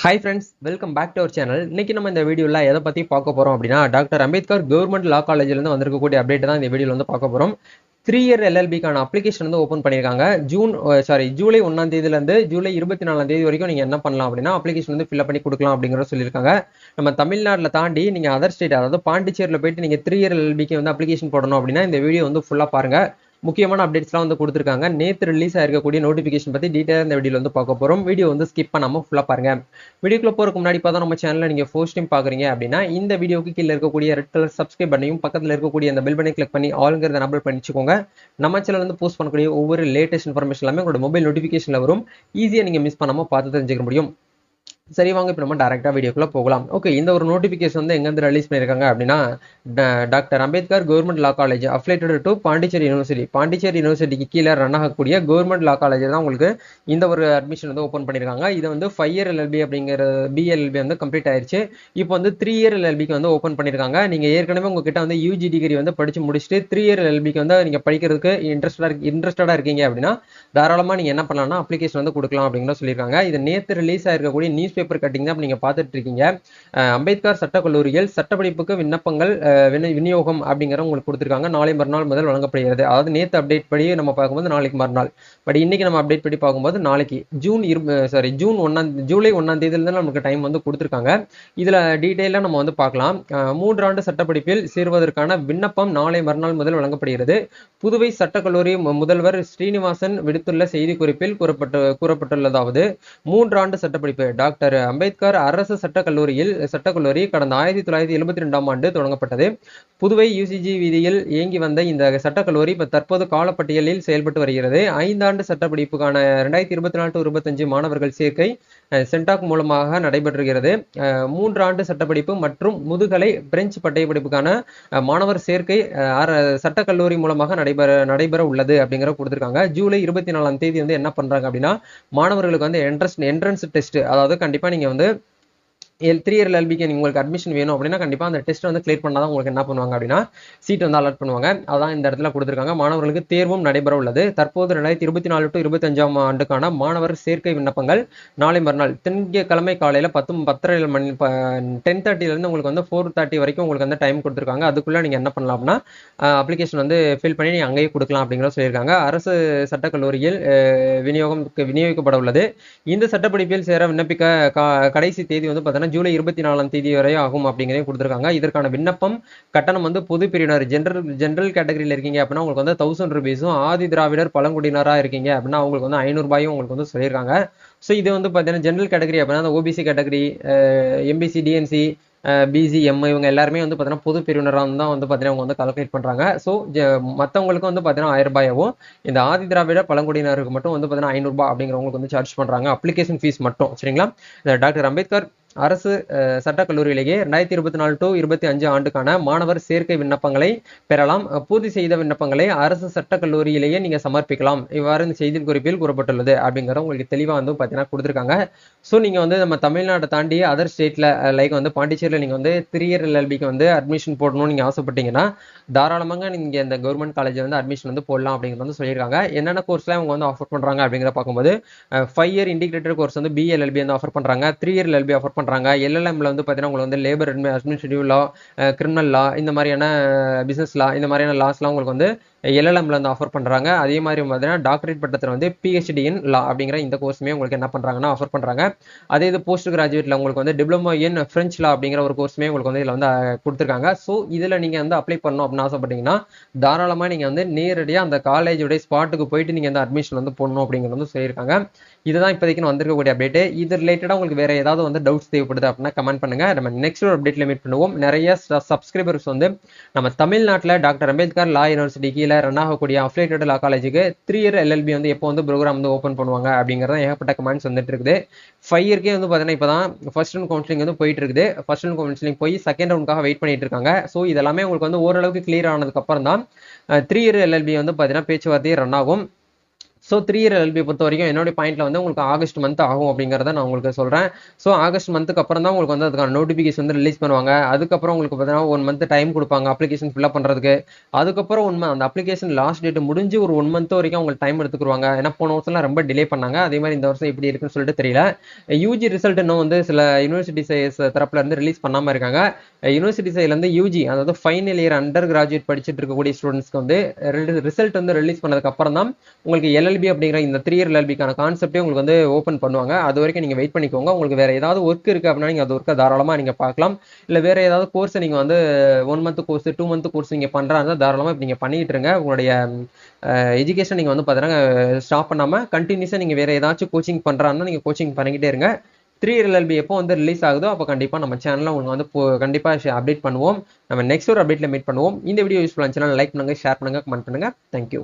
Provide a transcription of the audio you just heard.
Hi friends, welcome back to our channel. இன்னைக்கு நம்ம இந்த வீடியோவில் எதை பற்றி பார்க்க போகிறோம் அப்படின்னா, டாக்டர் அம்பேத்கர் கவர்மெண்ட் லா காலேஜிலேருந்து வந்திருக்கக்கூடிய அப்டேட் தான் இந்த வீடியோவில் வந்து பார்க்க போகிறோம். 3 இயர் எல்எல்பிக்கான அப்ளிகேஷன் வந்து ஓப்பன் பண்ணியிருக்காங்க. ஜூலை 1ஆம் தேதியிலேருந்து ஜூலை 24ஆம் தேதி வரைக்கும் நீங்கள் என்ன பண்ணலாம் அப்படின்னா, அப்ளிகேஷன் வந்து ஃபில்அப் பண்ணி கொடுக்கலாம் அப்படிங்கிறத சொல்லியிருக்காங்க. நம்ம தமிழ்நாட்டில் தாண்டி நீங்கள் அதர் ஸ்டேட், அதாவது பாண்டிச்சேரியில் போயிட்டு நீங்கள் 3 இயர் எல்எல்பிக்கு வந்து அப்ளிகேஷன் போடணும் அப்படின்னா இந்த வீடியோ வந்து ஃபுல்லாக பாருங்கள். முக்கியமான அப்டேட்ஸ்லாம் வந்து கொடுத்துருக்காங்க. நேற்று ரிலீஸ் ஆயிருக்கக்கூடிய நோட்டிஃபிகேஷன் பற்றி டீட்டெயில் இந்த வீடியோவில் வந்து பார்க்க போகிறோம். வீடியோ வந்து ஸ்கிப் பண்ணாமல் ஃபுல்லாக பாருங்க. வீடியோக்குள்ள போகிறதுக்கு முன்னாடி பார்த்தா நம்ம சேனலில் நீங்கள் ஃபர்ஸ்ட் டைம் பார்க்குறீங்க அப்படின்னா இந்த வீடியோக்கு கீழே இருக்கக்கூடிய ரெட் கலர் சப்ஸ்கிரைப் பண்ணையும் பக்கத்தில் இருக்கக்கூடிய அந்த பெல் பட்டனை கிளிக் பண்ணி ஆளுங்கிறத நம்பர் பண்ணிச்சுக்கோங்க. நம்ம சேனல் வந்து போஸ்ட் பண்ணக்கூடிய ஒவ்வொரு லேட்டஸ்ட் இன்ஃபர்மேஷன் எல்லாமே உங்களோட மொபைல் நோட்டிஃபிகேஷனில் வரும். ஈஸியாக நீங்கள் மிஸ் பண்ணாமல் பார்த்து தெரிஞ்சுக்க முடியும். சரி, வாங்க இப்போ நம்ம டேரெக்டாக வீடியோக்குள்ளே போகலாம். ஓகே, இந்த ஒரு நோட்டிஃபிகேஷன் வந்து எங்கேருந்து ரிலீஸ் பண்ணியிருக்காங்க அப்படின்னா, doctor Ambedkar government law college affiliated to Pondicherry university, Pondicherry யூனிவர்சிட்டிக்கு கீழே ரன் ஆகக்கூடிய கவர்மெண்ட் லா காலேஜ் தான் உங்களுக்கு இந்த ஒரு அட்மிஷன் வந்து ஓப்பன் பண்ணியிருக்காங்க. இது வந்து 5 இயர் எல்எல்பி அப்படிங்கிற பிஎல்எல்பி வந்து கம்ப்ளீட் ஆயிடுச்சு. இப்போ வந்து 3 இயர் எல்எல்பிக்கு வந்து ஓப்பன் பண்ணியிருக்காங்க. நீங்கள் ஏற்கனவே உங்ககிட்ட வந்து யூஜி டிகிரி வந்து படித்து முடிச்சுட்டு 3 இயர் எல்எல்பிக்கு வந்து நீங்கள் படிக்கிறதுக்கு இன்ட்ரெஸ்டடாக இருக்கீங்க அப்படின்னா தாராளமாக நீங்கள் என்ன பண்ணலாம்னா அப்ளிகேஷன் வந்து கொடுக்கலாம் அப்படிங்கிற சொல்லியிருக்காங்க. இது நேற்று ரிலீஸ் ஆயிருக்கக்கூடிய நியூஸ் பேப்பர் கட்டிங் தான் நீங்க பார்த்துட்டு இருக்கீங்க. அம்பேத்கர் சட்ட கல்லூரியில் சட்டப்படிப்புக்கு விண்ணப்பங்கள் விநியோகம் அப்படிங்கிற உங்களுக்கு கொடுத்துருக்காங்க. நாளை மறுநாள் முதல் வழங்கப்படுகிறது. அதாவது நேற்று அப்டேட் படி நம்ம பார்க்கும்போது நாளைக்கு மறுநாள், பட் இன்னைக்கு நம்ம அப்டேட் படி பார்க்கும்போது நாளைக்கு ஜூலை 1ஆம் தேதியிலிருந்து நமக்கு டைம் வந்து கொடுத்துருக்காங்க. இதுல டீட்டெயிலாக நம்ம வந்து பார்க்கலாம். 3 ஆண்டு சட்டப்படிப்பில் சேருவதற்கான விண்ணப்பம் நாளை மறுநாள் முதல் வழங்கப்படுகிறது. புதுவை சட்டக்கல்லூரி முதல்வர் ஸ்ரீனிவாசன் விடுத்துள்ள செய்திக்குறிப்பில் கூறப்பட்டுள்ளதாவது, 3 ஆண்டு சட்டப்படிப்பு டாக்டர் அம்பேத்கர் அரசு சட்டக்கல்லூரி கடந்த 1972ஆம் ஆண்டு தொடங்கப்பட்டது. புதுவை யுசிஜி விதியில் இயங்கி வந்த இந்த சட்டக்கல்லூரி தற்போது காலப்பட்டியலில் செயல்பட்டு வருகிறது. 5 ஆண்டு சட்டப்படிப்புக்கான 2024-25 மாணவர்கள் சேர்க்கை சென்டாக் மூலமாக நடைபெறுகிறது. 3 ஆண்டு சட்டப்படிப்பு மற்றும் முதுகலை பிரெஞ்சு பட்டயப்படிப்புக்கான மாணவர் சேர்க்கை சட்டக்கல்லூரி மூலமாக நடைபெற உள்ளது அப்படிங்கிற கொடுத்துருக்காங்க. ஜூலை 24ஆம் தேதி வந்து என்ன பண்றாங்க அப்படின்னா, மாணவர்களுக்கு வந்து என்ட்ரன்ஸ் டெஸ்ட், அதாவது கண்டிப்பா நீங்க வந்து 3 இயர் எல்எல்பிக்கு உங்களுக்கு அட்மிஷன் வேணும் அப்படின்னா கண்டிப்பா அந்த டெஸ்ட் வந்து கிளியர் பண்ணாதான் உங்களுக்கு என்ன பண்ணுவாங்க அப்படின்னா சீட் வந்து அலாட் பண்ணுவாங்க. அதான் இந்த இடத்துல கொடுத்துருக்காங்க. மாணவர்களுக்கு தேர்வும் நடைபெற உள்ளது. தற்போது 2024-25ஆம் ஆண்டுக்கான மாணவர் சேர்க்கை விண்ணப்பங்கள் நாளை மறுநாள் திங்கட்கிழமை காலையில 10:30 மணி 10:30 இருந்து உங்களுக்கு வந்து 4:30 வரைக்கும் உங்களுக்கு வந்து டைம் கொடுத்துருக்காங்க. அதுக்குள்ள நீங்க என்ன பண்ணலாம் அப்படின்னா அப்ளிகேஷன் வந்து ஃபில் பண்ணி நீங்க அங்கேயே கொடுக்கலாம் அப்படிங்கிற சொல்லியிருக்காங்க. அரசு சட்டக்கல்லூரியில் விநியோகிக்கப்பட உள்ளது. இந்த சட்டப்படிப்பில் சேர விண்ணப்பிக்க கடைசி தேதி வந்து பார்த்தீங்கன்னா ஜூலை 24ஆம் தேதி வரை ஆகும் அப்படிங்கிறதையும் கொடுத்துருக்காங்க. இதற்கான விண்ணப்பம் கட்டணம் வந்து பொது பிரிவினர் ஜென்ரல் கேட்டகரியில் இருக்கீங்க அப்படின்னா உங்களுக்கு வந்து 1000 ரூபீஸும், ஆதி திராவிடர் பழங்குடியினராக இருக்கீங்க அப்படின்னா அவங்களுக்கு வந்து 500 ரூபாயும் உங்களுக்கு வந்து சொல்லியிருக்காங்க. ஸோ இது வந்து பார்த்தீங்கன்னா ஜென்ரல் கேட்டகரி அப்படின்னா அந்த OBC category, MBC, DNC, BCM இவங்க எல்லாருமே வந்து பார்த்தீங்கன்னா பொது பிரிவினராக தான் வந்து பார்த்தீங்கன்னா அவங்க வந்து கால்குலேட் பண்ணுறாங்க. ஸோ மற்றவங்களுக்கு வந்து பார்த்தீங்கன்னா 1000 ரூபாயாவும், இந்த ஆதி திராவிட பழங்குடியினருக்கு மட்டும் வந்து பார்த்தீங்கன்னா 500 ரூபாய் அப்படிங்கிறவங்களுக்கு வந்து சார்ஜ் பண்ணுறாங்க அப்ளிகேஷன் ஃபீஸ் மட்டும். சரிங்களா? டாக்டர் அம்பேத்கர் அரசு சட்டக்கல்லூரியிலேயே 2024-25 ஆண்டுக்கான மாணவர் சேர்க்கை விண்ணப்பங்களை பெறலாம். பூர்த்தி செய்த விண்ணப்பங்களை அரசு சட்டக்கல்லூரியிலேயே நீங்க சமர்ப்பிக்கலாம். இவ்வாறு இந்த செய்தி குறிப்பில் கூறப்பட்டுள்ளது அப்படிங்கிற உங்களுக்கு தெளிவா வந்து பார்த்தீங்கன்னா கொடுத்துருக்காங்க. ஸோ நீங்க வந்து நம்ம தமிழ்நாட்டை தாண்டி அதர் ஸ்டேட்ல லைக் வந்து பாண்டிச்சேரியில் நீங்க வந்து 3 இயர் எல்எல்பிக்கு வந்து அட்மிஷன் போடணும்னு நீங்க ஆசைப்பட்டீங்கன்னா தாராளமாக நீங்க இந்த கவர்மெண்ட் காலேஜ் வந்து அட்மிஷன் வந்து போடலாம் அப்படிங்கிறது வந்து சொல்லியிருக்காங்க. என்னென்ன கோர்ஸ்லாம் அவங்க வந்து ஆஃபர் பண்றாங்க அப்படிங்கிற பார்க்கும்போது 5 இயர் இன்டிகிரேட்டட் கோர்ஸ் வந்து பிஎல்எல்பி வந்து ஆஃபர் பண்றாங்க. 3 இயர் எல்எல்பி ஆஃபர் பண்றாங்க. எல்எல்எம்ல வந்து பார்த்தீங்கன்னா உங்களுக்கு வந்து லேபர் அட்மினிஸ்ட்ரேட்டிவ் லா, கிரிமினல் லா, இந்த மாதிரியான பிசினஸ் லா, இந்த மாதிரியான லாஸ்லாம் உங்களுக்கு வந்து எல்எல்எம்ல வந்து ஆஃபர் பண்றாங்க. அதே மாதிரி பார்த்தீங்கன்னா டாக்டரேட் பட்டத்தில் வந்து பிஹெச்டி இன் லா அப்படிங்கிற இந்த கோர்ஸுமே உங்களுக்கு என்ன பண்றாங்கன்னா ஆஃபர் பண்றாங்க. அதே இது போஸ்ட் கிராஜுவேட்ல உங்களுக்கு வந்து டிப்ளமோ இன் பிரெஞ்ச் லா அப்படிங்கிற ஒரு கோர்ஸுமே உங்களுக்கு வந்து இதில் வந்து கொடுத்துருக்காங்க. ஸோ இதில் நீங்க வந்து அப்ளை பண்ணணும் அப்படின்னு ஆசைப்பட்டீங்கன்னா தாராளமாக நீங்க வந்து நேரடியாக அந்த காலேஜோட ஸ்பாட்டுக்கு போயிட்டு நீங்க இந்த அட்மிஷன் வந்து போடணும் அப்படிங்கிறது வந்து சொல்லியிருக்காங்க. இதுதான் இப்போதைக்கு வந்திருக்கக்கூடிய அப்டேட். இது ரிலேட்டடாக உங்களுக்கு வேற ஏதாவது வந்து டவுட்ஸ் தேவைப்படுது அப்படின்னா கமெண்ட் பண்ணுங்க. நம்ம நெக்ஸ்ட் ஒரு அப்டேட்ல மீட் பண்ணுவோம். நிறைய சப்ஸ்கிரைபர்ஸ் வந்து நம்ம தமிழ்நாட்டில் டாக்டர் அம்பேத்கர் லா யூனிவர்சிட்டி கீழே ரன் ஆகக்கூடிய அஃபிலேட்டட் லா காலேஜுக்கு 3 இயர் எல்எல்பி வந்து எப்போ வந்து ப்ரோக்ராம் வந்து ஓப்பன் பண்ணுவாங்க அப்படிங்கிறத ஏகப்பட்ட கமெண்ட்ஸ் வந்துட்டு இருக்குது. 5 இயர்க்கே வந்து பார்த்தீங்கன்னா இப்போ தான் ஃபர்ஸ்ட் ரவுண்ட் கவுன்சிலிங் வந்து போயிட்டு இருக்குது. ஃபர்ஸ்ட் ரவுண்ட் கவுன்சிலிங் போய் செகண்ட் ரவுண்டுக்காக வெயிட் பண்ணிட்டு இருக்காங்க. ஸோ இதெல்லாமே உங்களுக்கு வந்து ஓரளவுக்கு கிளியர் ஆனதுக்கு அப்புறம் தான் 3 இயர் எல்எல்பி வந்து பார்த்தீங்கன்னா பேச்சுவார்த்தையே ரன் ஆகும். ஸோ 3 இயர் எல்எல்பி பொறுத்த வரைக்கும் என்னோட பாயிண்ட்ல வந்து உங்களுக்கு ஆகஸ்ட் மந்த் ஆகும் அப்படிங்கிறத நான் உங்களுக்கு சொல்கிறேன். ஸோ ஆகஸ்ட் மந்த்துக்கு அப்புறம் தான் உங்களுக்கு வந்து அதுக்கான நோட்டிஃபிகேஷன் வந்து ரிலீஸ் பண்ணுவாங்க. அதுக்கப்புறம் உங்களுக்கு பார்த்தீங்கன்னா 1 மந்த் டைம் கொடுப்பாங்க அப்ளிகேஷன் ஃபில்அப் பண்ணுறதுக்கு. அதுக்கப்புறம் அந்த அப்ளிகேஷன் லாஸ்ட் டேட் முடிஞ்சு ஒரு 1 மந்த் வரைக்கும் உங்களுக்கு டைம் எடுத்துக்குருவாங்க. ஏன்னா போன வருஷம்லாம் ரொம்ப டிலே பண்ணாங்க. அதே மாதிரி இந்த வருஷம் எப்படி இருக்குன்னு சொல்லிட்டு தெரியல. யூஜி ரிசல்ட் இன்னும் வந்து சில யூனிவர்சிட்டிஸ் தரப்புல இருந்து ரிலீஸ் பண்ணாமல் இருக்காங்க. யூனிவர்சிட்டி சைட்லேருந்து யூஜி அதாவது ஃபைனல் இயர் அண்டர் கிராஜுவேட் படிச்சுட்டு இருக்கக்கூடிய ஸ்டூடெண்ட்ஸ்க்கு வந்து ரிசல்ட் வந்து ரிலீஸ் பண்ணதுக்கு அப்புறம் தான் உங்களுக்கு எல்எல்பி அப்படிங்கிற இந்த 3 இயர் எல்எல்பிக்கான கான்செப்டே உங்களுக்கு வந்து ஓப்பன் பண்ணுவாங்க. அது வரைக்கும் நீங்க வெயிட் பண்ணிக்கோங்க. உங்களுக்கு வேற ஏதாவது ஒர்க் இருக்கு அப்படின்னா நீங்க அது ஒர்க்கை தாராளமா நீங்க பார்க்கலாம். இல்ல வேற ஏதாவது கோர்ஸ் நீங்க வந்து 1 மந்த் கோர்ஸ் 2 மந்த் கோர்ஸ் நீங்க பண்றாங்க தாராளமா இப்ப நீங்க பண்ணிட்டு இருங்க. உங்களுடைய எஜுகேஷன் நீங்க வந்து பாத்தீங்கன்னா ஸ்டாப் பண்ணாம கண்டினியூஸா நீங்க வேற ஏதாச்சும் கோச்சிங் பண்றாங்கன்னா நீங்க கோச்சிங் பண்ணிக்கிட்டே இருங்க. 3 இயர் எல்எல்பி எப்போ வந்து ரிலீஸ் ஆகுதோ அப்போ கண்டிப்பா நம்ம சேனல்ல உங்களுக்கு வந்து கண்டிப்பா அப்டேட் பண்ணுவோம். நம்ம நெக்ஸ்ட் ஒரு அப்டேட்ல மீட் பண்ணுவோம். இந்த வீடியோ யூஸ்ஃபுல்லா இருந்துச்சுன்னா லைக் பண்ணுங்க, ஷேர் பண்ணுங்க, கமெண்ட் பண்ணுங்க. தேங்க்யூ.